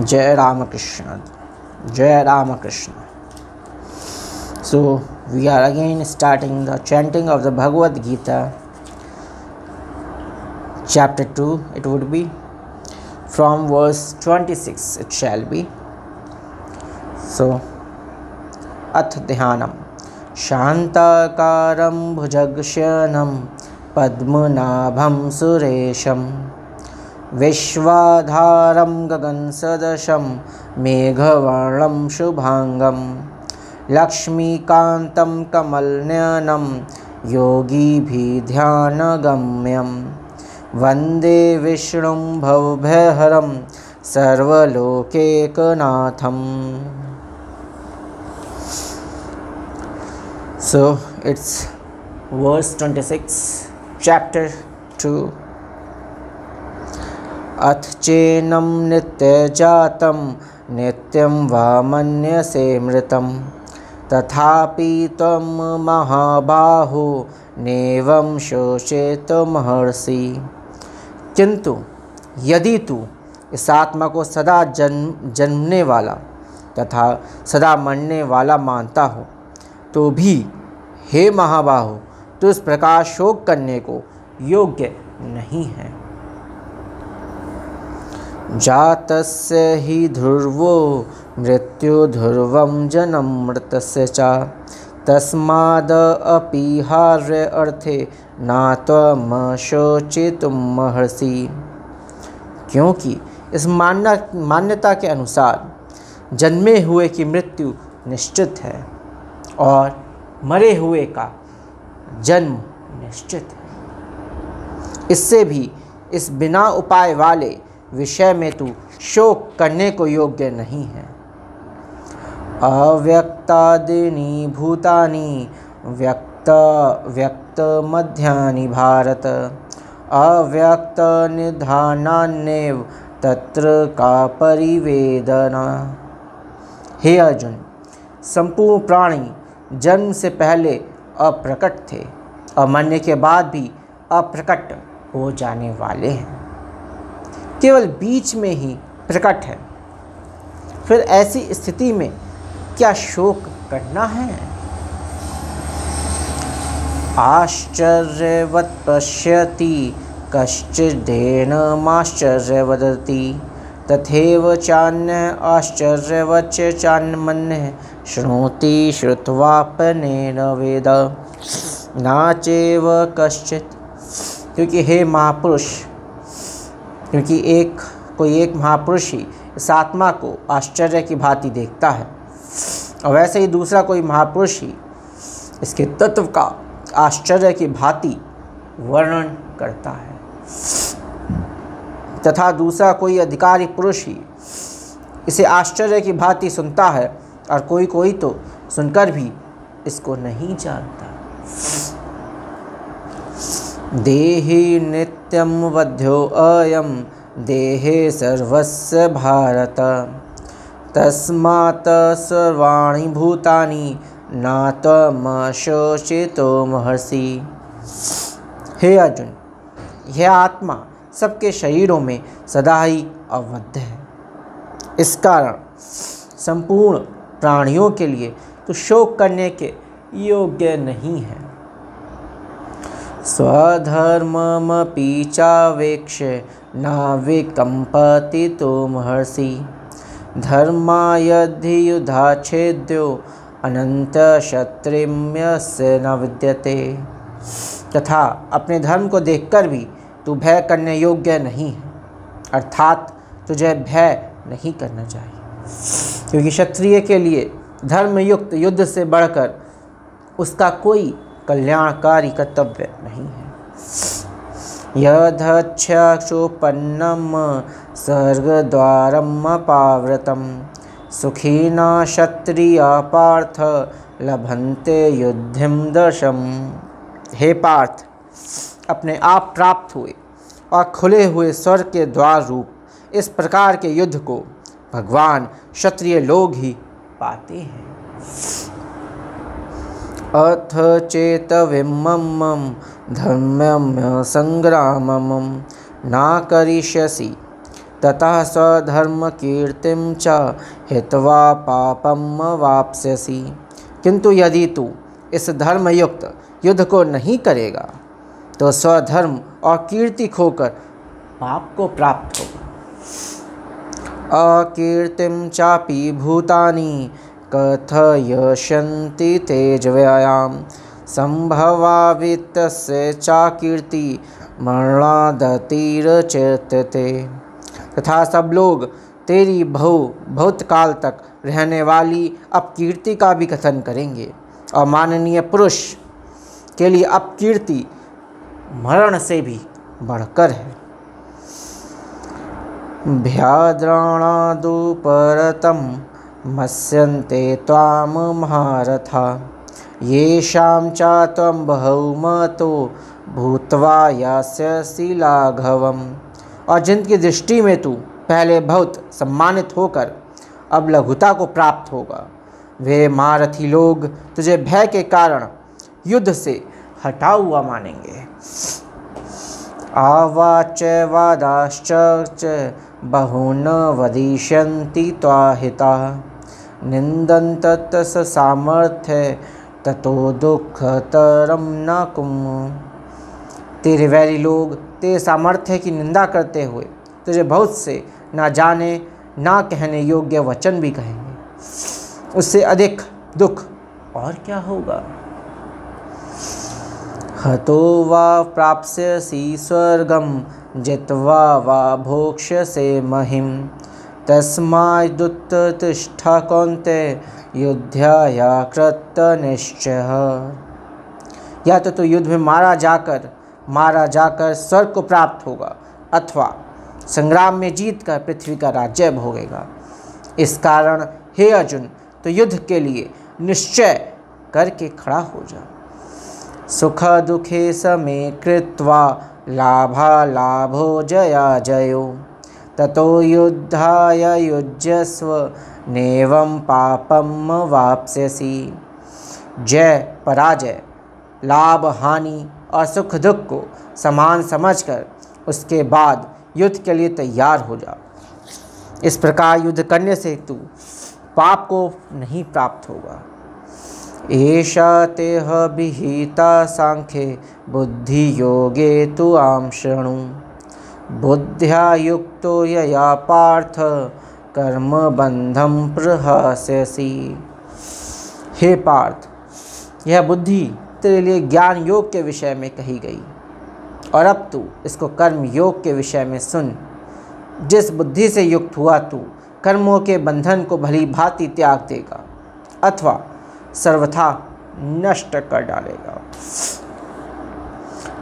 Jai Ramakrishna. Jai Ramakrishna. So we are again starting the chanting of the Bhagavad Gita, chapter 2. It would be from verse 26. It shall be. So, अथ ध्यानम् शान्ताकारं भुजगशयनं पद्मनाभं सुरेशं विश्वाधारं गगनसदृशं मेघवर्णं शुभांगं लक्ष्मीकान्तं कमलनयनं योगिभिर्ध्यानगम्यं वन्दे विष्णुं भवभयहरं सर्वलोकैकनाथम्. So it's verse 26, chapter 2. अथ चैनं नित्यजातं नित्यं वा मन्यसे मृतं तथापि त्वं महाबाहो नैवं शोचितुमर्हसि. किंतु यदि तू इस आत्मा को सदा जन्मने वाला तथा सदा मरने वाला मानता हो तो भी हे महाबाहो तो इस प्रकार शोक करने को योग्य नहीं है. जातस्य हि ध्रुवो मृत्यु ध्रुवं जनमृतस्य च तस्मादपि हार्य अर्थे नात्वमशोचितुमर्हसि. क्योंकि इस मान्यता के अनुसार जन्मे हुए की मृत्यु निश्चित है और मरे हुए का जन्म निश्चित है. इससे भी इस बिना उपाय वाले विषय में तू शोक करने को योग्य नहीं है. अव्यक्तादीनि भूतानि व्यक्त मध्यानि भारत अव्यक्त निधानान्येव तत्र का परिवेदना. हे अर्जुन, संपूर्ण प्राणी जन्म से पहले अप्रकट थे और मरने के बाद भी अप्रकट हो जाने वाले हैं. केवल बीच में ही प्रकट है. फिर ऐसी स्थिति में क्या शोक करना है. आश्चर्यवत् पश्यति कश्चिदेनमाश्चर्य वदति तथैव चान्यः आश्चर्यवच्च चान्यमन्यः शृणोति श्रुत्वापनेन वेद नाचैव कश्चित्. क्योंकि हे महापुरुष, क्योंकि कोई एक महापुरुष ही इस आत्मा को आश्चर्य की भांति देखता है और वैसे ही दूसरा कोई महापुरुष ही इसके तत्व का आश्चर्य की भांति वर्णन करता है तथा दूसरा कोई अधिकारी पुरुष ही इसे आश्चर्य की भांति सुनता है और कोई तो सुनकर भी इसको नहीं जानता. देहि नित्यं वध्यो अयं देहे सर्वस्य भारत तस्मात् सर्वाणि भूतानि नात्वमशोचितुमर्हसि. हे अर्जुन, यह आत्मा सबके शरीरों में सदा ही अवद्ध है. इस कारण संपूर्ण प्राणियों के लिए तो शोक करने के योग्य नहीं है. स्वधर्ममपि चावेक्ष्य नाविकम्पति तुमर्हसि धर्मायद्धि युधाच्छेद्यो अनन्तशत्रुम्यस्य न विद्यते. तथा अपने धर्म को देखकर भी तू भय करने योग्य नहीं है, अर्थात तुझे भय नहीं करना चाहिए. क्योंकि क्षत्रिय के लिए धर्मयुक्त युद्ध से बढ़कर उसका कोई कल्याणकारी कर्तव्य नहीं है. यदक्षोपन्नम स्वर्गद्वारम अपावृतम सुखीना क्षत्रिया पार्थ लभन्ते युद्धिम दशम. हे पार्थ, अपने आप प्राप्त हुए और खुले हुए स्वर्ग के द्वार रूप इस प्रकार के युद्ध को भगवान क्षत्रिय लोग ही पाते हैं. अथ चेतविमं धर्म्यं संग्रामं न करिष्यसि ततः स्वधर्मकीर्तिं च हित्वा पापम वाप्स्यसि। किंतु यदि तू इस धर्मयुक्त युद्ध को नहीं करेगा तो स्वधर्म और कीर्ति खोकर पाप को प्राप्त होगा। अकीर्तिं चापि भूतानि कथयिष्यन्ति तेजव्यायां संभवा वित्तस्य चाकीर्ति मरणादतिरचेतते। तथा सब लोग तेरी बहुत काल तक रहने वाली अपकीर्ति का भी कथन करेंगे, और माननीय पुरुष के लिए अपकीर्ति मरण से भी बढ़कर है। भ्याद्राणादुपरतं मत्स्यन्ते त्वां महारथा येषां च त्वं बहुमतो भूत्वा यास्यसि लाघवम्। और जिनकी दृष्टि में तू पहले बहुत सम्मानित होकर अब लघुता को प्राप्त होगा, वे महारथी लोग तुझे भय के कारण युद्ध से हटा हुआ मानेंगे। आवाच वादाश्च बहून् वदिष्यन्ति त्वाहिता निन्दन्तत् सामर्थ्य ततो दुःखतरं न कुरु। तेरे वैरी लोग तेरे सामर्थ्य की निंदा करते हुए तुझे बहुत से ना जाने ना कहने योग्य वचन भी कहेंगे, उससे अधिक दुख और क्या होगा। हतो वा प्राप्स्यसि स्वर्गं जित्वा वा भोक्ष्यसे महिं तस्मादुत्तिष्ठ कौन्तेय युद्धाय कृतनिश्चयः। या तो तू युद्ध में मारा जाकर स्वर्ग को प्राप्त होगा, अथवा संग्राम में जीतकर पृथ्वी का राज्य भोगेगा। इस कारण हे अर्जुन, तो युद्ध के लिए निश्चय करके खड़ा हो जा। सुख दुखे समे कृत्वा लाभालाभो जया जयो ततो युद्धाय युज्यस्व नेवं पापम वाप्स्यसि। जय पराजय, लाभ हानि और सुख दुख को समान समझकर उसके बाद युद्ध के लिए तैयार हो जा। इस प्रकार युद्ध करने से तू पाप को नहीं प्राप्त होगा। एषा तेह विहिता सांख्ये बुद्धि योगे तु आम शृणु बुद्ध्या युक्तो यया पार्थ कर्म बंधम प्रहास्यसि। हे पार्थ, यह बुद्धि तेरे लिए ज्ञान योग के विषय में कही गई, और अब तू इसको कर्म योग के विषय में सुन। जिस बुद्धि से युक्त हुआ तू कर्मों के बंधन को भली भांति त्याग देगा अथवा सर्वथा नष्ट कर डालेगा।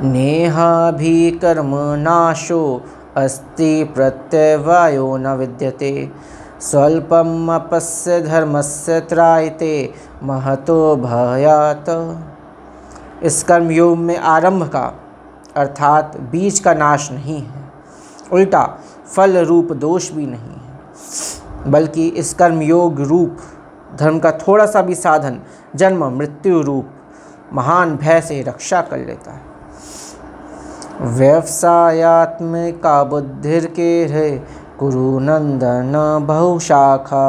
नेहाभि कर्म नाशो अस्ति प्रत्यवायो न विद्यते स्वल्पम अपस्य धर्मस्य त्रायते महतो भयात्। इस कर्म योग में आरंभ का अर्थात बीज का नाश नहीं है, उल्टा फल रूप दोष भी नहीं है, बल्कि इस कर्म योग रूप धर्म का थोड़ा सा भी साधन जन्म मृत्यु रूप महान भय से रक्षा कर लेता है। व्यवसायात्मिका बुद्धिर्के कुरु नंदन बहुशाखा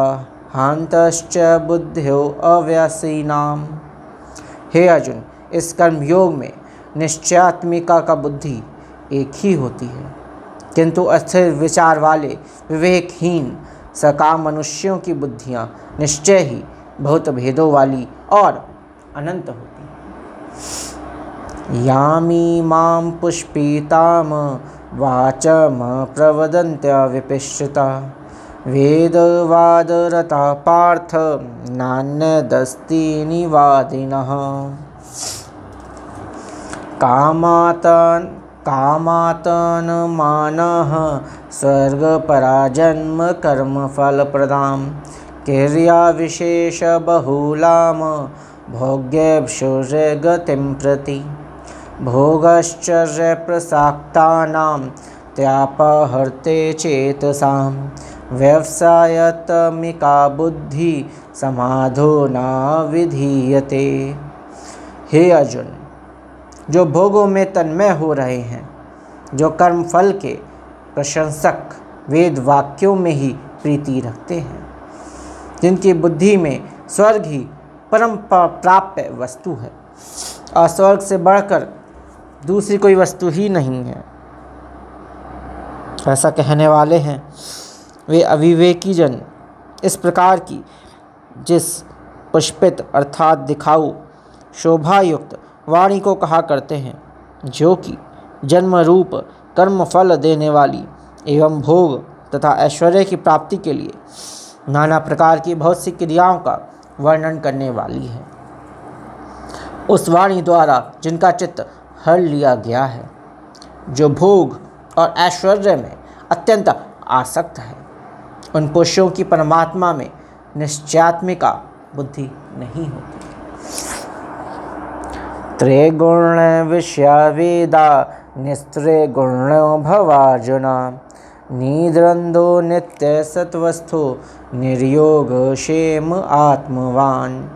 हांतश्च बुद्ध्यो अव्यसीनाम। हे अर्जुन, इस कर्म योग में निश्चयात्मिका का बुद्धि एक ही होती है, किंतु अस्थिर विचार वाले विवेकहीन सकाम मनुष्यों की बुद्धियाँ निश्चय ही बहुत भेदों वाली और अनंत होती हैं। यामी माम पुष्पिताम वाचम प्रवदन्त्य विपिश्चिता वेदवादरता पार्थ नान्यदस्ति निवादिनः। कामातन मानः स्वर्गपराजन्म कर्म फलप्रदां क्रिया विशेष बहुलाम भोग्येभ्युर् गतिं प्रति भोगश्चर्य प्रसाक्तानां त्यापहर्ते चेतसां व्यवसायत्मिका बुद्धि समाधो न विधीयते। हे अर्जुन, जो भोगों में तन्मय हो रहे हैं, जो कर्म फल के प्रशंसक वेद वाक्यों में ही प्रीति रखते हैं, जिनकी बुद्धि में स्वर्ग ही परम प्राप्य वस्तु है और स्वर्ग से बढ़कर दूसरी कोई वस्तु ही नहीं है। ऐसा कहने वाले हैं वे अविवेकी जन इस प्रकार की जिस पुष्पित अर्थात दिखाऊ शोभायुक्त वाणी को कहा करते हैं, जो कि जन्म रूप कर्म फल देने वाली एवं भोग तथा ऐश्वर्य की प्राप्ति के लिए नाना प्रकार की बहुत सी क्रियाओं का वर्णन करने वाली है। उस वाणी द्वारा जिनका चित्त हर लिया गया है, जो भोग और ऐश्वर्य में अत्यंत आसक्त है, उन पुरुषों की परमात्मा में निश्चयात्मिका बुद्धि नहीं होती। त्रिगुण विषया वेदा निस्त्रिगुणो भवार्जुना निद्रंदो नित्य सत्वस्थो निर्योग क्षेम आत्मवान।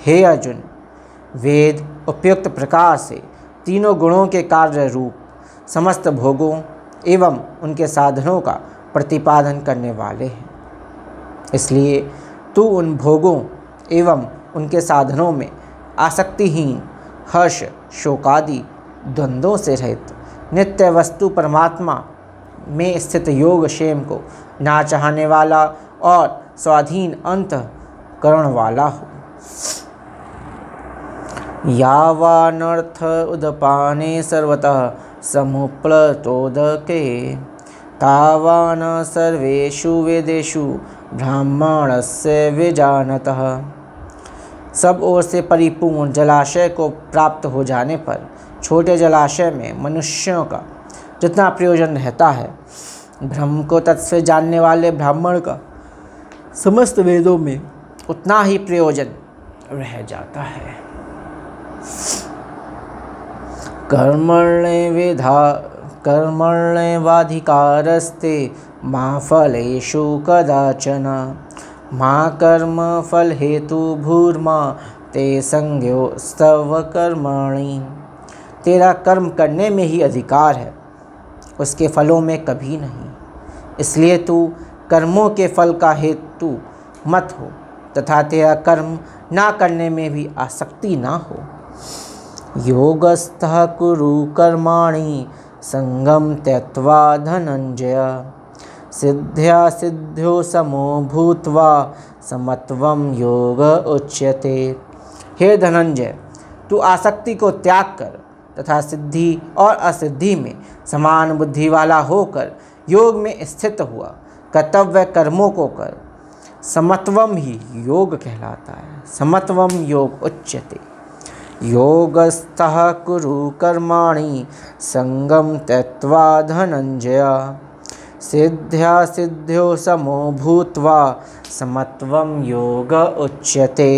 हे अर्जुन, वेद उपयुक्त प्रकार से तीनों गुणों के कार्य रूप समस्त भोगों एवं उनके साधनों का प्रतिपादन करने वाले हैं। इसलिए तू उन भोगों एवं उनके साधनों में आसक्तिहीन, हर्ष शोकादि द्वंद्वों से रहित नित्य वस्तु परमात्मा में स्थित योग क्षेम को ना चाहने वाला और स्वाधीन अंतःकरण वाला हो। यावानर्थ उदपाने सर्वतः समुप्लतोदके तावान सर्वेषु वेदेषु ब्राह्मणस्य विजानतः। सब ओर से परिपूर्ण जलाशय को प्राप्त हो जाने पर छोटे जलाशय में मनुष्यों का जितना प्रयोजन रहता है, ब्रह्म को तत्व जानने वाले ब्राह्मण का समस्त वेदों में उतना ही प्रयोजन रह जाता है। कर्मण्येवाधिकारस्ते मा फलेषु कदाचन मा कर्म फल हेतु भूर्मा ते संज्ञोस्तव कर्मणि। तेरा कर्म करने में ही अधिकार है, उसके फलों में कभी नहीं। इसलिए तू कर्मों के फल का हेतु मत हो तथा तेरा कर्म ना करने में भी आसक्ति ना हो। योगस्थः कुरु कर्माणि संगम त्यक्त्वा धनंजय सिद्ध्या सिद्ध्यो समो भूत्वा समत्वम योग उच्यते। हे धनंजय, तू आसक्ति को त्याग कर तथा सिद्धि और असिद्धि में समान बुद्धि वाला होकर योग में स्थित हुआ कर्तव्य कर्मों को कर। समत्वम ही योग कहलाता है। समत्वम योग उच्यते। योगस्थः कुरु कर्माणि संगम त्यक्त्वा धनंजय सिद्ध्या सिद्ध्यो समो भूत्वा समत्वम योग उच्यते।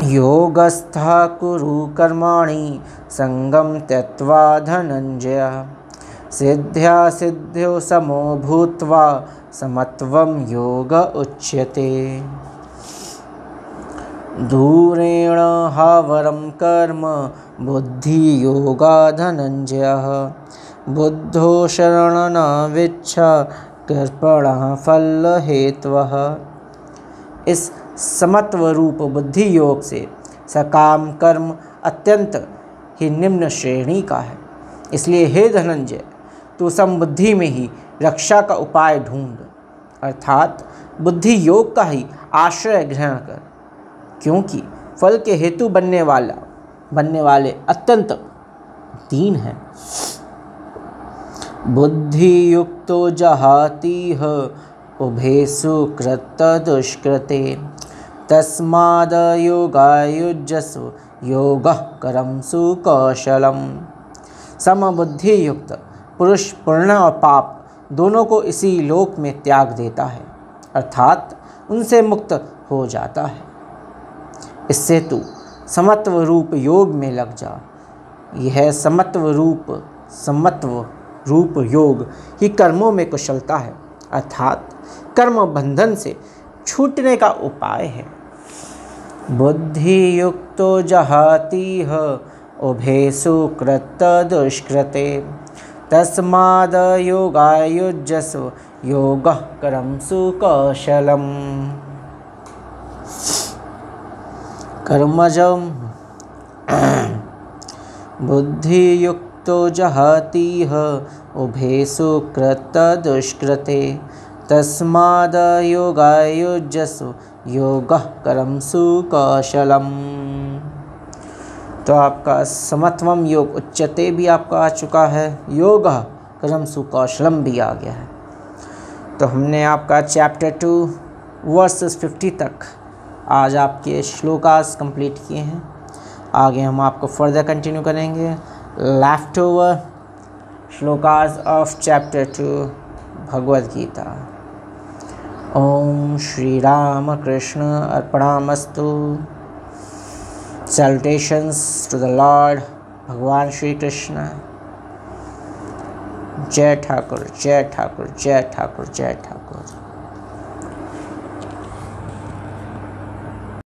योगस्थः कुरु कर्माणि संगम त्यक्त्वा धनंजय सिद्ध्या सिद्ध्यो समो भूत्वा समत्वम योग उच्यते। दूरेण हावरं कर्म बुद्धि योगा धनंजयः बुद्धो शरण न विच्छा कृपणः फल हेतवः। इस समत्व रूप बुद्धि योग से सकाम कर्म अत्यंत ही निम्न श्रेणी का है। इसलिए हे धनंजय, तू समबुद्धि में ही रक्षा का उपाय ढूंढ, अर्थात बुद्धि योग का ही आश्रय ग्रहण कर, क्योंकि फल के हेतु बनने वाले अत्यंत दीन हैं। बुद्धि युक्तो जहातीह उभेषु कृत दुष्कृते तस्माद् योगायुज्यसु योगः कर्मसु कौशलम्। समबुद्धि युक्त पुरुष पुण्य और पाप दोनों को इसी लोक में त्याग देता है, अर्थात उनसे मुक्त हो जाता है। इससे तू समत्व रूप योग में लग जा। यह समत्व रूप योग ही कर्मों में कुशलता है, अर्थात कर्म बंधन से छूटने का उपाय है। बुद्धि युक्तो जहातीह उभेषु कृत दुष्कृते तस्माद् योगाय युज्यस्व योगः कर्मसु कौशलम्। कर्मजं बुद्धियुक्तो जहातीह उभेषु कृतदुष्कृते तस्माद् योगाय युज्यस्व योगः कर्मसु कौशलम्। तो आपका समत्वम योग उच्यते भी आपका आ चुका है, योगः कर्मसु कौशलम भी आ गया है। तो हमने आपका चैप्टर 2 वर्सेस 50 तक आज आपके श्लोकास कंप्लीट किए हैं। आगे हम आपको फर्दर कंटिन्यू करेंगे left over shlokas of chapter 2 Bhagavad Gita. Om Shri Ram Krishna अर्पणमस्तु। सैल्यूटेशंस टू द लॉर्ड भगवान श्री कृष्ण। जय ठाकुर, जय ठाकुर, जय ठाकुर, जय ठाकुर।